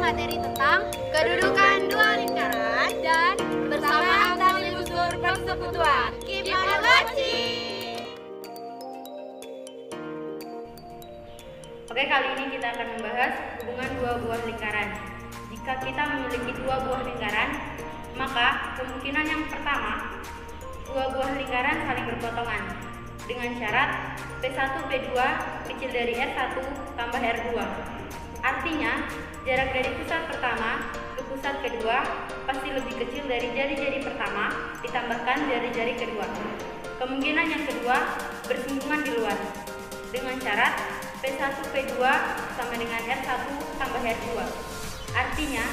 materi tentang kedudukan dua lingkaran dan bersamaan tali unsur persekutuan. Keep on watching! Oke, kali ini kita akan membahas hubungan dua buah lingkaran. Jika kita memiliki dua buah lingkaran, maka kemungkinan yang pertama, dua buah lingkaran saling berpotongan dengan syarat P1 P2 kecil dari R1 tambah R2. Artinya, jarak dari pusat pertama ke pusat kedua pasti lebih kecil dari jari-jari pertama ditambahkan jari-jari kedua. Kemungkinan yang kedua, bersinggungan di luar dengan syarat P1 P2 sama dengan R1 tambah R2. Artinya,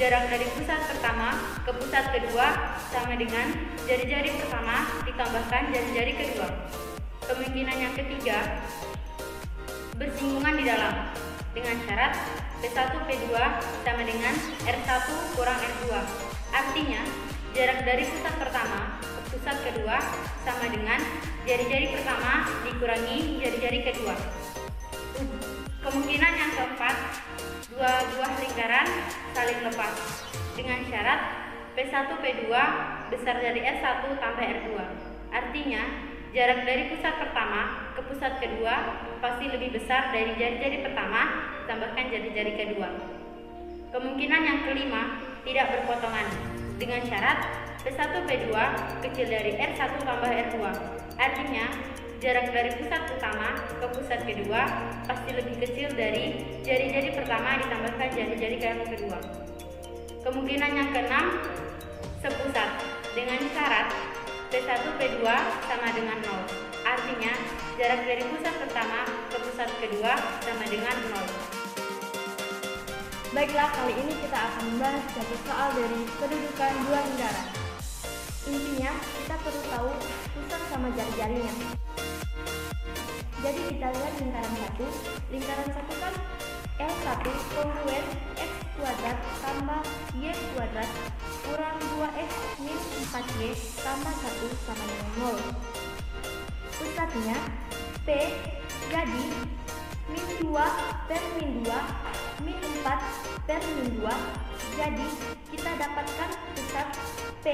jarak dari pusat pertama ke pusat kedua sama dengan jari-jari pertama ditambahkan jari-jari kedua. Kemungkinan yang ketiga, bersinggungan di dalam dengan syarat P1 P2 sama dengan R1 kurang R2. Artinya, jarak dari pusat pertama ke pusat kedua sama dengan jari-jari pertama dikurangi jari-jari kedua. Kemungkinan yang keempat, dua buah lingkaran saling lepas dengan syarat P1 P2 besar dari R1 tambah R2. Artinya, jarak dari pusat pertama ke pusat kedua pasti lebih besar dari jari-jari pertama tambahkan jari-jari kedua. Kemungkinan yang kelima, tidak berpotongan dengan syarat P1 P2 kecil dari R1 tambah R2. Artinya, jarak dari pusat utama ke pusat kedua pasti lebih kecil dari jari-jari pertama ditambahkan jari-jari kedua. Kemungkinan yang keenam, sepusat dengan syarat P1 P2 sama dengan 0. Artinya, jarak dari pusat pertama ke pusat kedua sama dengan 0. Baiklah, kali ini kita akan membahas satu soal dari kedudukan dua lingkaran. Intinya, kita perlu tahu pusat sama jari-jarinya. Jadi kita lihat lingkaran satu. Lingkaran satu kan L1 kongruen X kuadrat tambah Y kuadrat kurang 2X min 4Y tambah 1 sama dengan 0. Pusatnya P, jadi min 2 per min 2 min 4 per min 2. Jadi kita dapatkan pusat P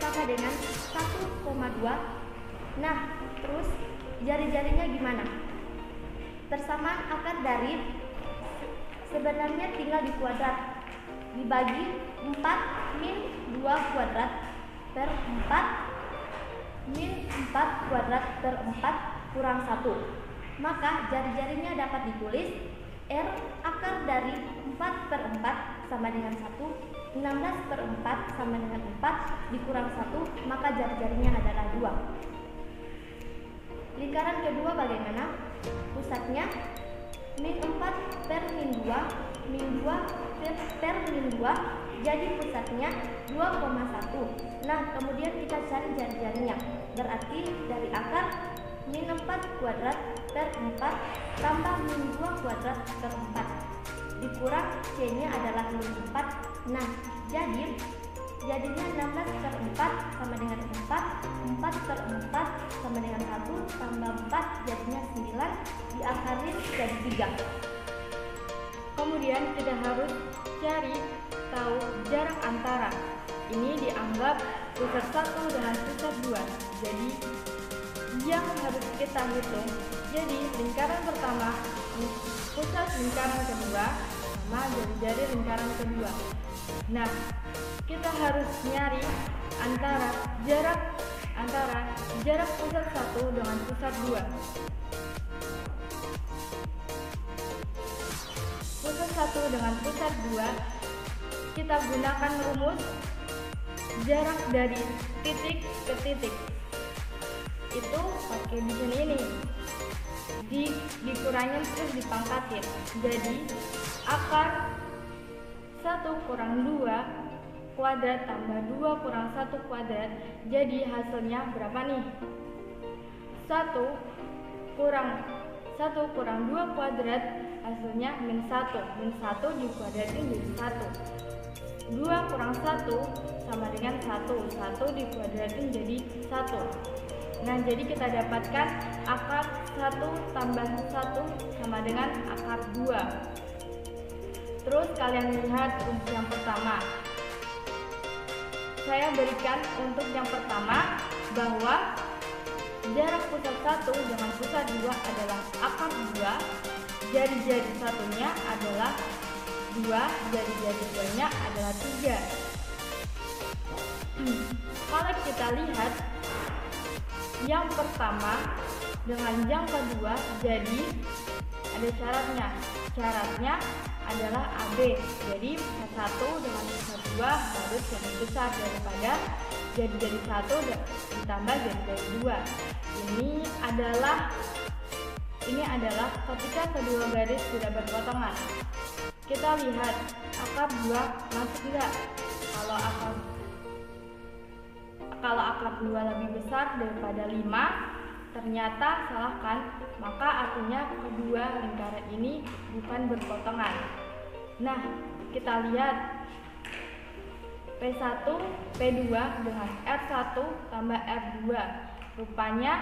sama dengan 1,2. Nah, terus jari-jarinya gimana? Persamaan akar dari sebenarnya tinggal dikuadrat, dibagi 4 min 2 kuadrat per 4 min 4 kuadrat per 4 kurang 1. Maka jari-jarinya dapat ditulis R akar dari 4 per 4 sama dengan 1, 16 per 4 sama dengan 4 dikurang 1, maka jari-jarinya adalah 2. Lingkaran kedua bagaimana? Pusatnya min 4 per min 2 min 2 per min 2, jadi pusatnya 2,1. Nah, kemudian kita cari jari-jarinya. Berarti dari akar min 4 kuadrat per 4 tambah min 2 kuadrat per 4 dikurang C-nya adalah min 4. Nah, jadinya 16 per 4 sama dengan 4, 4 per 4 sama dengan 1, tambah 4 jadinya 9, diakarin jadi 3. Kemudian kita harus cari tahu jarak antara. Ini dianggap pusat 1 dengan pusat 2. Jadi, yang harus kita hitung, jadi lingkaran pertama, pusat lingkaran kedua, sama jari-jari lingkaran kedua. Nah, kita harus nyari jarak pusat 1 dengan pusat 2. Pusat 1 dengan pusat 2, kita gunakan rumus jarak dari titik ke titik. Itu pakai di sini ini. Dikurangin terus dipangkatin. Jadi, akar 1 kurang 2 kuadrat tambah 2 kurang 1 kuadrat, jadi hasilnya berapa nih? 1 kurang 2 kuadrat hasilnya min 1. Min 1 dikuadratin jadi 1. 2 kurang 1 sama dengan 1. 1 dikuadratin jadi 1. Nah, jadi kita dapatkan akar 1 tambah 1 sama dengan akar 2. Terus kalian lihat untuk yang pertama. Saya berikan untuk yang pertama bahwa jarak pusat 1 dengan pusat 2 adalah akar 2, jari-jari satunya adalah 2, jari-jari duanya adalah 3. Kalau kita lihat yang pertama dengan yang kedua, jadi ada syaratnya. Syaratnya adalah AB. Jadi pusat 1 dengan pusat 2 harus lebih besar daripada jari-jari 1 ditambah jari-jari 2. Ini adalah ketika kedua garis tidak berpotongan. Kita lihat akar 2 masuk enggak? Kalau akar 2 lebih besar daripada 5, ternyata salah kan? Maka artinya kedua lingkaran ini bukan berpotongan. Nah, kita lihat P1, P2 dengan R1 tambah R2. Rupanya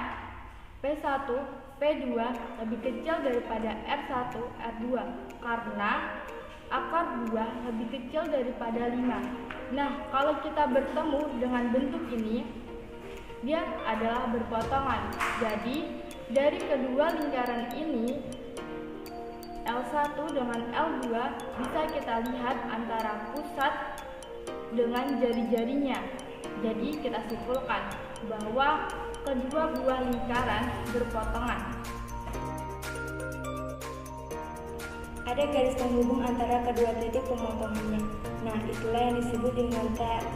P1, P2 lebih kecil daripada R1, R2 karena akar 2 lebih kecil daripada 5. Nah, kalau kita bertemu dengan bentuk ini, dia adalah berpotongan. Jadi, dari kedua lingkaran ini, L1 dengan L2 bisa kita lihat antara pusat dengan jari-jarinya. Jadi, kita simpulkan bahwa kedua buah lingkaran berpotongan. Ada garis penghubung antara kedua titik pemotongannya. Nah, itulah yang disebut dengan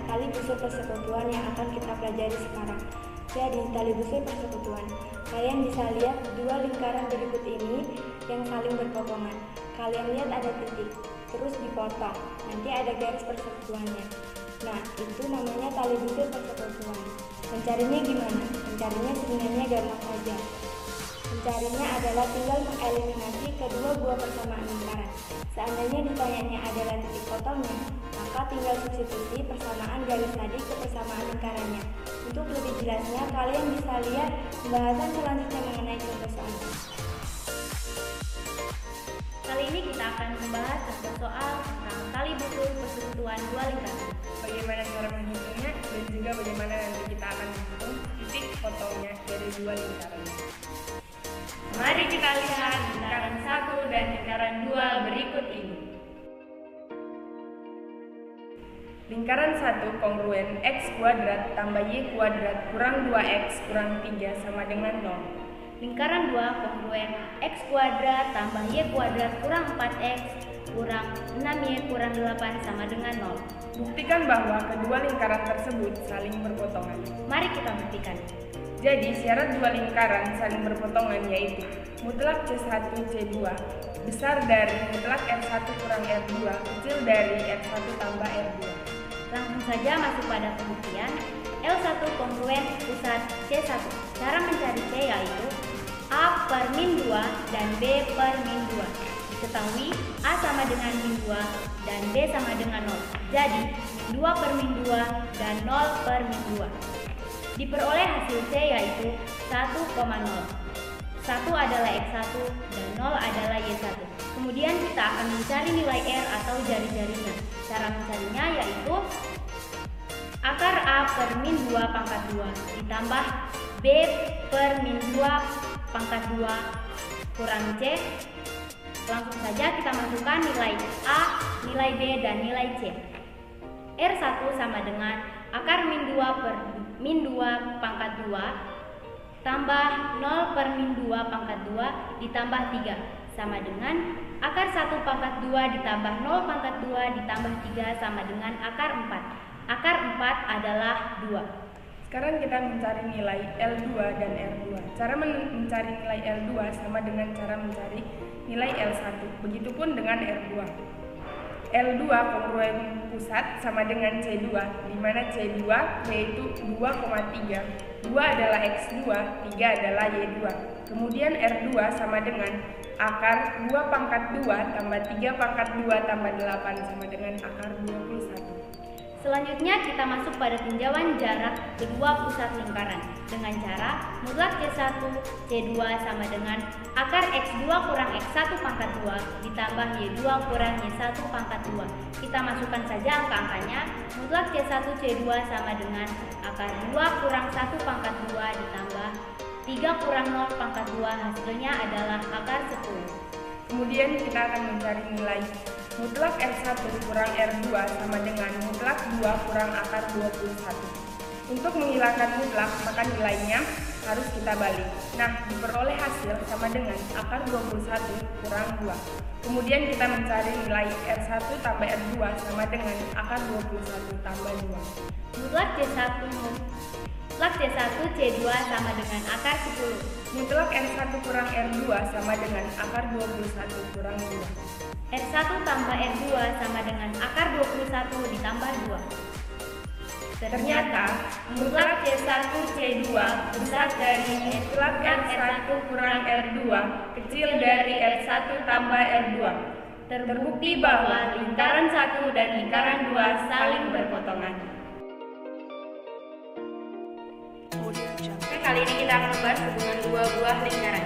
tali busur persekutuan yang akan kita pelajari sekarang. Jadi, tali busur persekutuan. Kalian bisa lihat dua lingkaran berikut ini yang saling berpotongan. Kalian lihat ada titik, terus dipotong. Nanti ada garis persekutuannya. Nah, itu namanya tali busur persekutuan. Mencarinya gimana? Mencarinya sebenarnya gampang saja. Mencarinya adalah tinggal mengeliminasi kedua buah persamaan lingkaran. Seandainya ditanyanya adalah titik potongnya, maka tinggal substitusi persamaan garis tadi ke persamaan lingkarannya. Untuk lebih jelasnya, kalian bisa lihat pembahasan selanjutnya mengenai contoh soal. Kali ini kita akan membahas contoh soal tentang tali busur persekutuan dua lingkaran. Bagaimana cara menghitungnya dan juga bagaimana nanti kita akan menghitung titik potongnya dari dua lingkaran. Mari kita lihat lingkaran 1 dan lingkaran 2 berikut ini. Lingkaran 1 kongruen x kuadrat tambah y kuadrat kurang 2x kurang 3 sama dengan 0. Lingkaran 2 kongruen x kuadrat tambah y kuadrat kurang 4x kurang 6y kurang 8 sama dengan 0. Buktikan bahwa kedua lingkaran tersebut saling berpotongan. Mari kita buktikan. Jadi syarat dua lingkaran saling berpotongan yaitu mutlak C1 C2 besar dari mutlak R1 kurang R2 kecil dari R1 tambah R2. Langsung saja masuk pada pembuktian. L1 kongruen pusat C1. Cara mencari C yaitu A per min 2 dan B per min 2. Diketahui A sama dengan min 2 dan B sama dengan 0. Jadi 2 per min 2 dan 0 per min 2. Diperoleh hasil C yaitu 1,0. 1 adalah X1 dan 0 adalah Y1. Kemudian kita akan mencari nilai R atau jari-jarinya. Cara mencarinya yaitu akar A per min 2 pangkat 2 ditambah B per min 2 pangkat 2 kurang C. Langsung saja kita masukkan nilai A, nilai B, dan nilai C. R1 sama dengan akar min 2 per min 2 pangkat 2 tambah 0 per min 2 pangkat 2 ditambah 3 sama dengan akar 1 pangkat 2 ditambah 0 pangkat 2 ditambah 3 sama dengan akar 4. Akar 4 adalah 2. Sekarang kita mencari nilai L2 dan R2. Cara mencari nilai L2 sama dengan cara mencari nilai L1. Begitupun dengan R2. L2 kongruen pusat sama dengan C2, di mana C2 yaitu 2,3. 2 adalah X2, 3 adalah Y2. Kemudian R2 sama dengan akar 2 pangkat 2 tambah 3 pangkat 2 tambah 8 sama dengan akar 21. Selanjutnya kita masuk pada tinjauan jarak kedua pusat lingkaran dengan cara mutlak C1 C2 sama dengan akar X2 kurang X1 pangkat 2 ditambah Y2 kurang Y1 pangkat 2. Kita masukkan saja angka-angkanya. Mutlak C1 C2 sama dengan akar 2 kurang 1 pangkat 2 ditambah 3 kurang 0 pangkat 2, hasilnya adalah akar 10. Kemudian kita akan mencari nilai mutlak R1 kurang R2 sama dengan mutlak 2 kurang akar 21. Untuk menghilangkan mutlak, maka nilainya harus kita balik. Nah, diperoleh hasil sama dengan akar 21 kurang 2. Kemudian kita mencari nilai R1 tambah R2 sama dengan akar 21 tambah 2. Mutlak C1 C2 sama dengan akar 10. Mutlak R1 kurang R2 sama dengan akar 21 kurang 2. R1 tambah R2 sama dengan akar 21 ditambah 2. Ternyata mutlak C1 C2 besar dari mutlak R1 kurang R2 kecil dari R1 tambah R2. Terbukti bahwa lingkaran 1 dan lingkaran 2 saling berpotongan. Oke, kali ini kita akan membahas hubungan dua buah lingkaran.